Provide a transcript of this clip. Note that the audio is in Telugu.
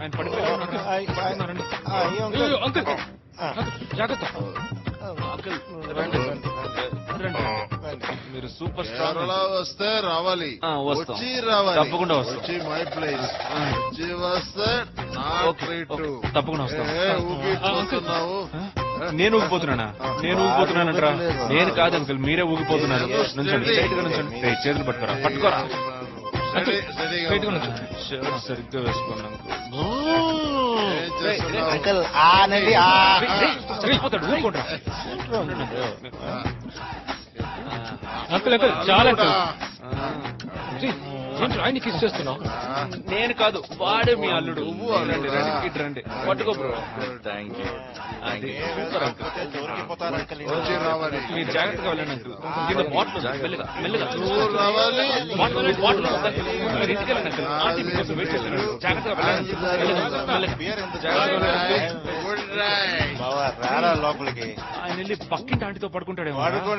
ఆయన పడిపోయారు అంకుల్ జాగ్రత్త మీరు సూపర్ స్ట్రాంగ్ వస్తే రావాలి వచ్చి రావాలి తప్పకుండా వచ్చి మై ప్లేస్ వచ్చి వస్తే తప్పకుండా వస్తాను. నేను ఊగిపోతున్నానా? నేను ఊగిపోతున్నానంటరా? నేను కాదు అంకుల్, మీరే ఊగిపోతున్నారు. నుంచండి, స్ట్రైట్ గా నుంచండి. చేతులు పట్టుకోరా, పట్టుకోరా. సరిగ్గా వేసుకోండి అంకుల్. చచ్చిపోతాడు, ఊరుకుంటా. అంకుల్ అంకుల్ చాలా అంకుల్. ఆయన కిస్ చేస్తున్నావు? నేను కాదు, వాడే మీ అల్లుడు. రండి పట్టుకో బ్రో. Super uncle. మీరు జాగ్రత్తగా వెళ్ళండి అంకుల్. కింద బాటిల్ మెల్లగా మెల్లగా బాటిల్ మీరు ఇంటికి వెళ్ళండి అంకుల్. ఆంటీ మీకోసం వెయిట్ చేస్తున్నాడు. జాగ్రత్తగా వెళ్ళండి. లోపలికి ఆయన వెళ్ళి పక్కింటి ఆంటీతో పడుకుంటాడేమో.